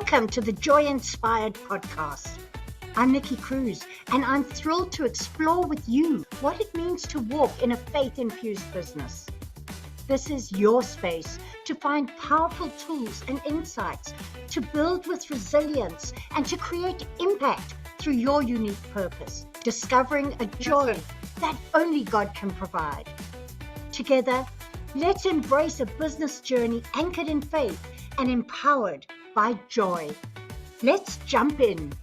Welcome to the Joy Inspired podcast. I'm Nikki Cruz, and I'm thrilled to explore with you what it means to walk in a faith-infused business. This is your space to find powerful tools and insights, to build with resilience, and to create impact through your unique purpose, discovering a joy that only God can provide. Together, let's embrace a business journey anchored in faith and empowered by joy. Let's jump in.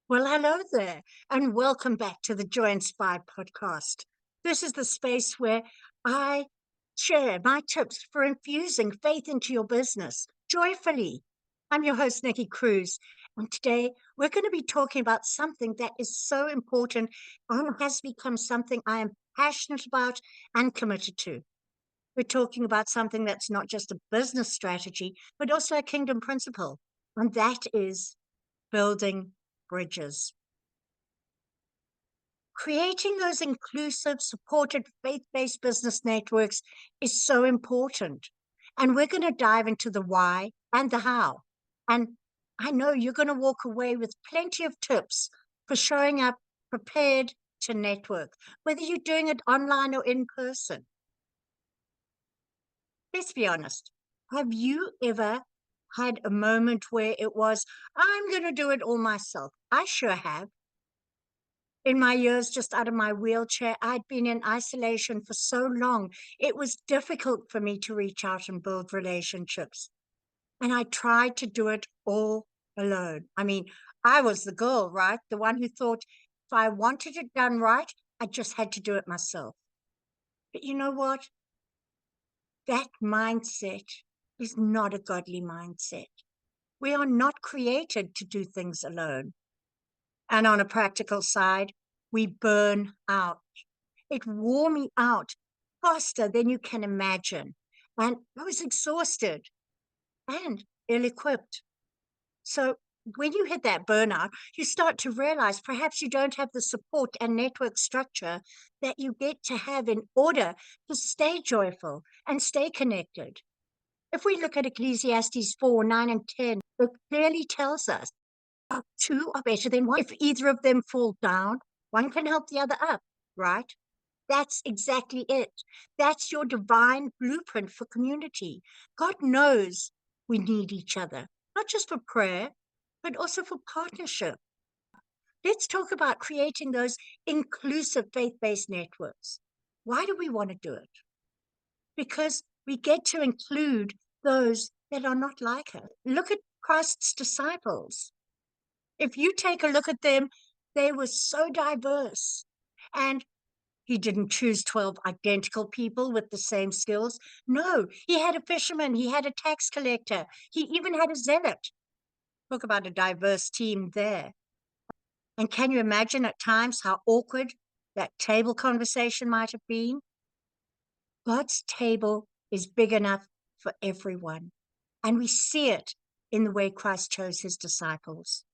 Well, hello there, and welcome back to the Joy Inspired podcast. This is the space where I share my tips for infusing faith into your business joyfully. I'm your host, Nikki Cruz, and today we're going to be talking about something that is so important and has become something I am passionate about and committed to. We're talking about something that's not just a business strategy, but also a kingdom principle, and that is building bridges. Creating those inclusive, supported, faith-based business networks is so important. And we're going to dive into the why and the how. And I know you're going to walk away with plenty of tips for showing up prepared to network, whether you're doing it online or in person. Let's be honest. Have you ever had a moment where it was, I'm going to do it all myself? I sure have. In my years just out of my wheelchair, I'd been in isolation for so long. It was difficult for me to reach out and build relationships. And I tried to do it all alone. I mean, I was the girl, right? The one who thought if I wanted it done right, I just had to do it myself. But you know what? That mindset is not a godly mindset. We are not created to do things alone. And on a practical side, we burn out. It wore me out faster than you can imagine. And I was exhausted and ill-equipped. So when you hit that burnout, you start to realize perhaps you don't have the support and network structure that you get to have in order to stay joyful and stay connected. If we look at Ecclesiastes 4, 9, and 10, it clearly tells us two are better than one. If either of them fall down, one can help the other up, right? That's exactly it. That's your divine blueprint for community. God knows we need each other, not just for prayer, but also for partnership. Let's talk about creating those inclusive faith-based networks. Why do we want to do it? Because we get to include those that are not like us. Look at Christ's disciples. If you take a look at them, they were so diverse. And he didn't choose 12 identical people with the same skills. No, he had a fisherman, he had a tax collector, he even had a zealot. Talk about a diverse team there. And can you imagine at times how awkward that table conversation might have been? God's table is big enough for everyone. And we see it in the way Christ chose his disciples.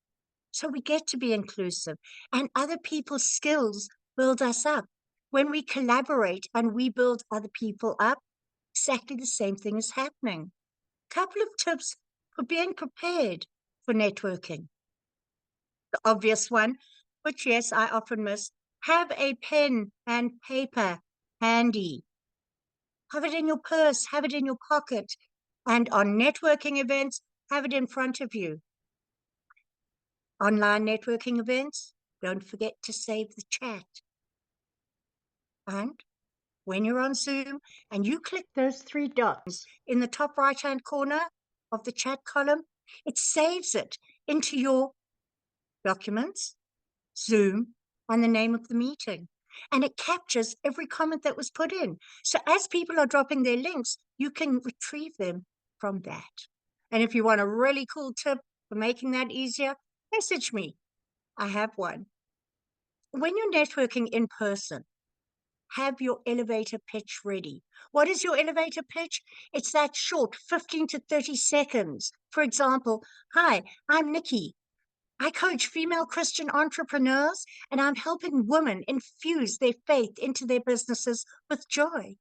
So we get to be inclusive, and other people's skills build us up. When we collaborate and we build other people up, exactly the same thing is happening. Couple of tips for being prepared for networking. The obvious one, which yes, I often miss, have a pen and paper handy. Have it in your purse, have it in your pocket, and on networking events, have it in front of you. Online networking events, don't forget to save the chat. And when you're on Zoom and you click those three dots in the top right-hand corner of the chat column, it saves it into your documents, Zoom, and the name of the meeting. And it captures every comment that was put in. So as people are dropping their links, you can retrieve them from that. And if you want a really cool tip for making that easier, message me. I have one. When you're networking in person, have your elevator pitch ready. What is your elevator pitch? It's that short 15 to 30 seconds. For example, hi, I'm Nikki. I coach female Christian entrepreneurs, and I'm helping women infuse their faith into their businesses with joy.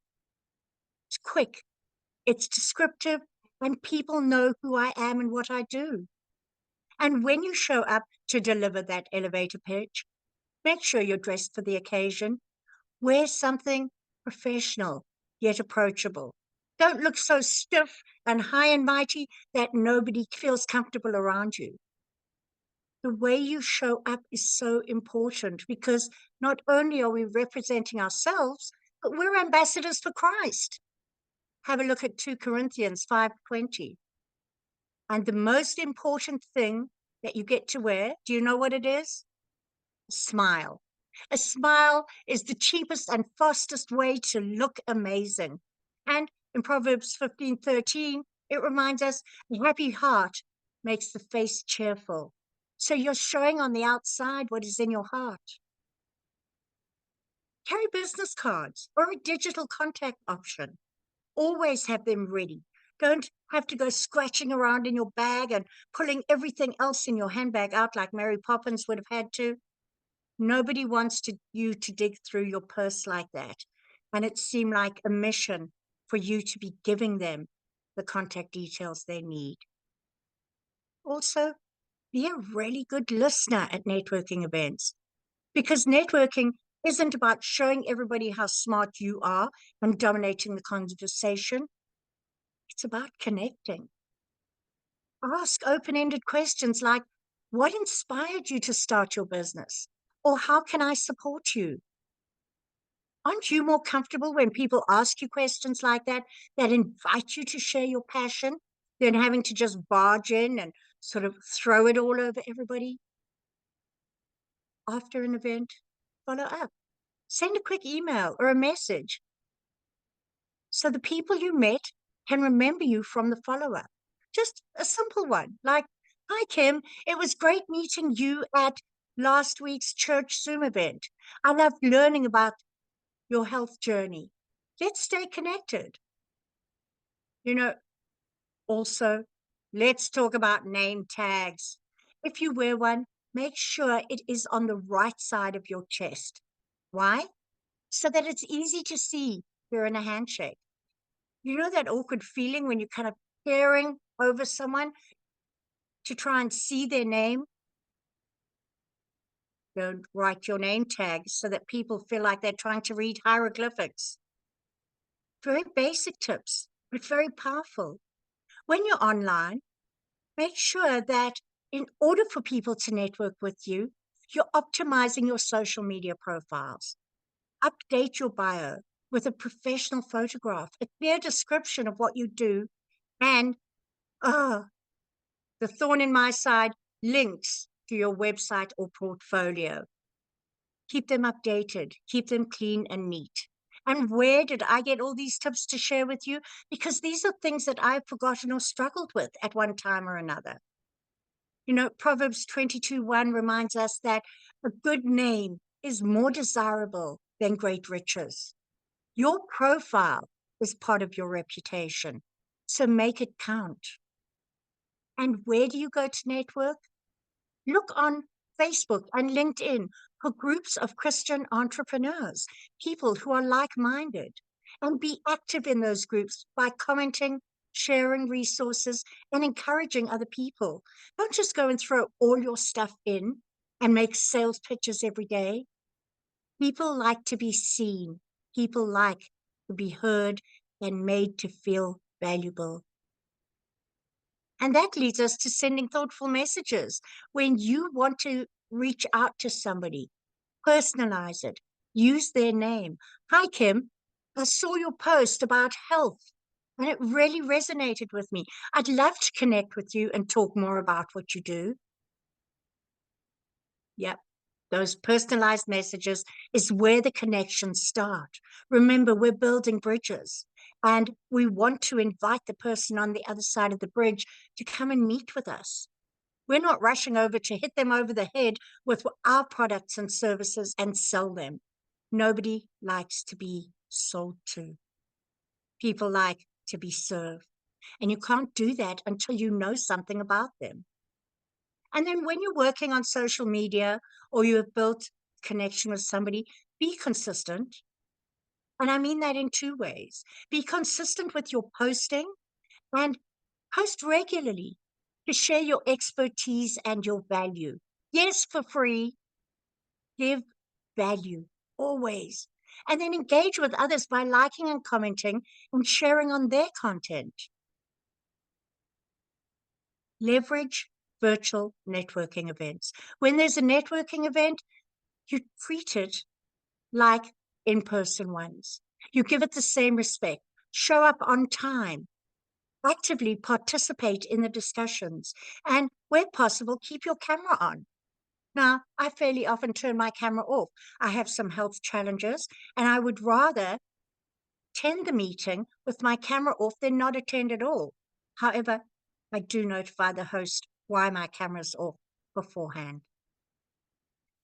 It's quick, it's descriptive, and people know who I am and what I do. And when you show up to deliver that elevator pitch, make sure you're dressed for the occasion. Wear something professional, yet approachable. Don't look so stiff and high and mighty that nobody feels comfortable around you. The way you show up is so important because not only are we representing ourselves, but we're ambassadors for Christ. Have a look at 2 Corinthians 5:20. And the most important thing that you get to wear, do you know what it is? A smile. A smile is the cheapest and fastest way to look amazing. And in Proverbs 15:13, it reminds us a happy heart makes the face cheerful. So you're showing on the outside what is in your heart. Carry business cards or a digital contact option. Always have them ready. Don't have to go scratching around in your bag and pulling everything else in your handbag out like Mary Poppins would have had to. Nobody wants you to dig through your purse like that. And it seemed like a mission for you to be giving them the contact details they need. Also, be a really good listener at networking events because networking isn't about showing everybody how smart you are and dominating the conversation. It's about connecting. Ask open-ended questions like, what inspired you to start your business? Or how can I support you? Aren't you more comfortable when people ask you questions like that, that invite you to share your passion, than having to just barge in and sort of throw it all over everybody? After an event, follow up. Send a quick email or a message so the people you met can remember you from the follow-up. Just a simple one, like, hi, Kim, it was great meeting you at last week's church Zoom event. I loved learning about your health journey. Let's stay connected. You know, also, let's talk about name tags. If you wear one, make sure it is on the right side of your chest. Why? So that it's easy to see during a handshake. You know that awkward feeling when you're kind of peering over someone to try and see their name? Don't write your name tag so that people feel like they're trying to read hieroglyphics. Very basic tips, but very powerful. When you're online, make sure that in order for people to network with you, you're optimizing your social media profiles. Update your bio with a professional photograph, a clear description of what you do, and oh, the thorn in my side, links to your website or portfolio. Keep them updated, keep them clean and neat. And where did I get all these tips to share with you? Because these are things that I've forgotten or struggled with at one time or another. You know, Proverbs 22:1 reminds us that a good name is more desirable than great riches. Your profile is part of your reputation, so make it count. And where do you go to network? Look on Facebook and LinkedIn for groups of Christian entrepreneurs, people who are like-minded, and be active in those groups by commenting, sharing resources, and encouraging other people. Don't just go and throw all your stuff in and make sales pitches every day. People like to be seen. People like to be heard and made to feel valuable. And that leads us to sending thoughtful messages. When you want to reach out to somebody, personalize it, use their name. Hi, Kim. I saw your post about health and it really resonated with me. I'd love to connect with you and talk more about what you do. Yep. Those personalized messages is where the connections start. Remember, we're building bridges and we want to invite the person on the other side of the bridge to come and meet with us. We're not rushing over to hit them over the head with our products and services and sell them. Nobody likes to be sold to. People like to be served. And you can't do that until you know something about them. And then when you're working on social media or you have built connection with somebody, be consistent. And I mean that in two ways. Be consistent with your posting and Post regularly to share your expertise and your value. Yes, for free. Give value always. And then engage with others by liking and commenting and sharing on their content. Leverage virtual networking events. When there's a networking event, you treat it like in-person ones. You give it the same respect. Show up on time. Actively participate in the discussions. And where possible, keep your camera on. Now, I fairly often turn my camera off. I have some health challenges, and I would rather attend the meeting with my camera off than not attend at all. However, I do notify the host why my camera's off beforehand.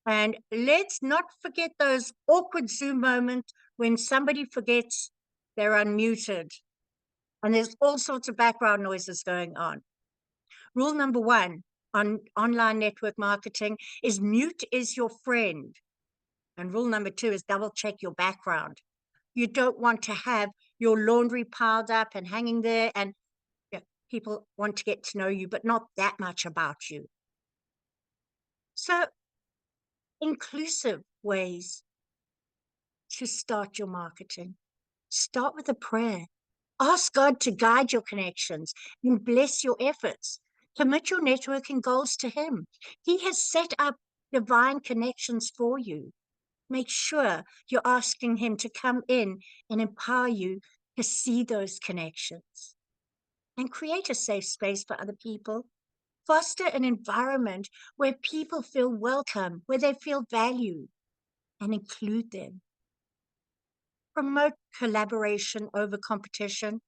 And let's not forget those awkward Zoom moments when somebody forgets they're unmuted and there's all sorts of background noises going on. Rule number 1 on online network marketing is mute is your friend. And rule number 2 is double check your background. You don't want to have your laundry piled up and hanging there, and people want to get to know you, but not that much about you. So, inclusive ways to start your marketing. Start with a prayer. Ask God to guide your connections and bless your efforts. Commit your networking goals to Him. He has set up divine connections for you. Make sure you're asking Him to come in and empower you to see those connections. And create a safe space for other people. Foster an environment where people feel welcome, where they feel valued, and include them. Promote collaboration over competition.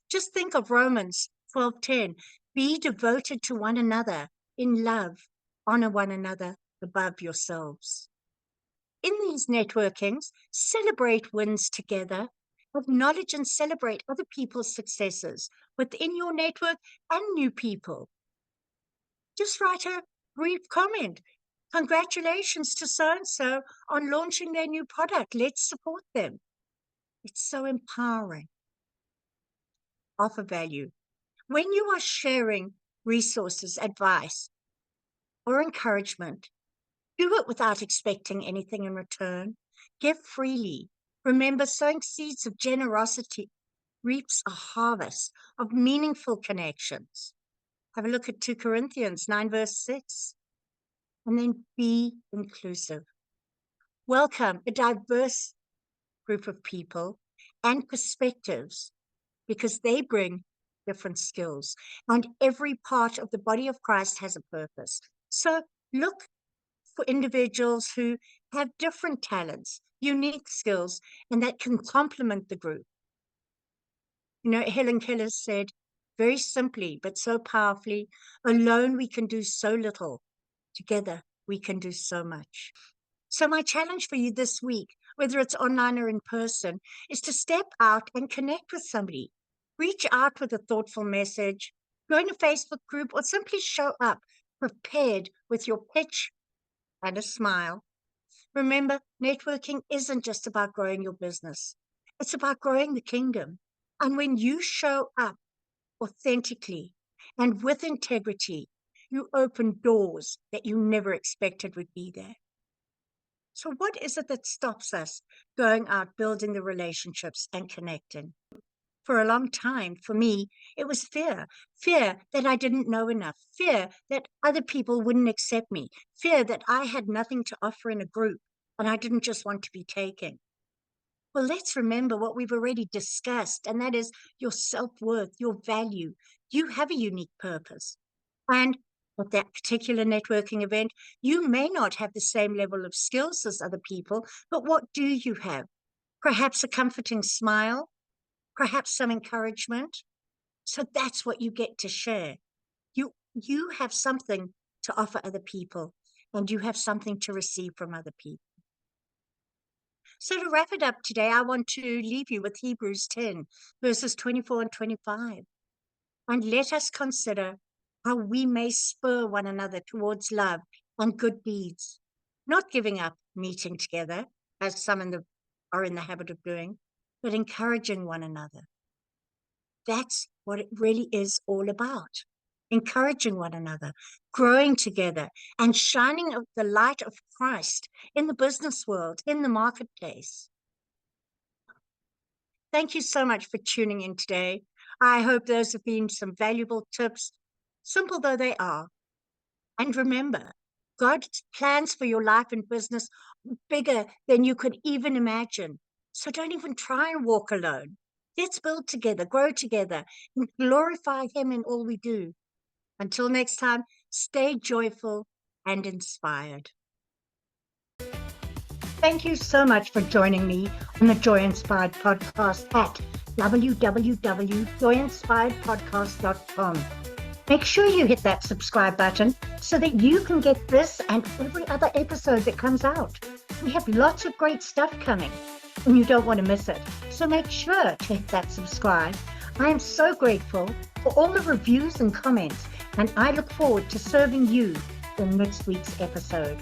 Just think of Romans 12:10. Be devoted to one another in love. Honor one another above yourselves. In these networkings, celebrate wins together. Acknowledge and celebrate other people's successes within your network and new people. Just write a brief comment. Congratulations to so-and-so on launching their new product. Let's support them. It's so empowering. Offer value. When you are sharing resources, advice, or encouragement, do it without expecting anything in return. Give freely. Remember, sowing seeds of generosity reaps a harvest of meaningful connections. Have a look at 2 Corinthians 9, verse 6. And then be inclusive. Welcome a diverse group of people and perspectives because they bring different skills. And every part of the body of Christ has a purpose. So look for individuals who have different talents, unique skills, and that can complement the group. You know, Helen Keller said very simply, but so powerfully, alone we can do so little. Together we can do so much. So my challenge for you this week, whether it's online or in person, is to step out and connect with somebody. Reach out with a thoughtful message, join a Facebook group, or simply show up prepared with your pitch and a smile. Remember, networking isn't just about growing your business. It's about growing the kingdom. And when you show up authentically and with integrity, you open doors that you never expected would be there. So what is it that stops us going out, building the relationships and connecting? For a long time, for me, it was fear. Fear that I didn't know enough. Fear that other people wouldn't accept me. Fear that I had nothing to offer in a group and I didn't just want to be taken. Well, let's remember what we've already discussed, and that is your self-worth, your value. You have a unique purpose. And at that particular networking event, you may not have the same level of skills as other people, but what do you have? Perhaps a comforting smile, perhaps some encouragement. So that's what you get to share. You have something to offer other people, and you have something to receive from other people. So to wrap it up today, I want to leave you with Hebrews 10, verses 24 and 25. And let us consider how we may spur one another towards love and good deeds, not giving up meeting together, as some are in the habit of doing, but encouraging one another. That's what it really is all about. Encouraging one another, growing together, and shining of the light of Christ in the business world, in the marketplace. Thank you so much for tuning in today. I hope those have been some valuable tips, simple though they are. And remember, God's plans for your life and business are bigger than you could even imagine. So don't even try and walk alone. Let's build together, grow together, and glorify Him in all we do. Until next time, stay joyful and inspired. Thank you so much for joining me on the Joy Inspired Podcast at www.joyinspiredpodcast.com. Make sure you hit that subscribe button so that you can get this and every other episode that comes out. We have lots of great stuff coming and you don't want to miss it. So make sure to hit that subscribe. I am so grateful for all the reviews and comments, and I look forward to serving you in next week's episode.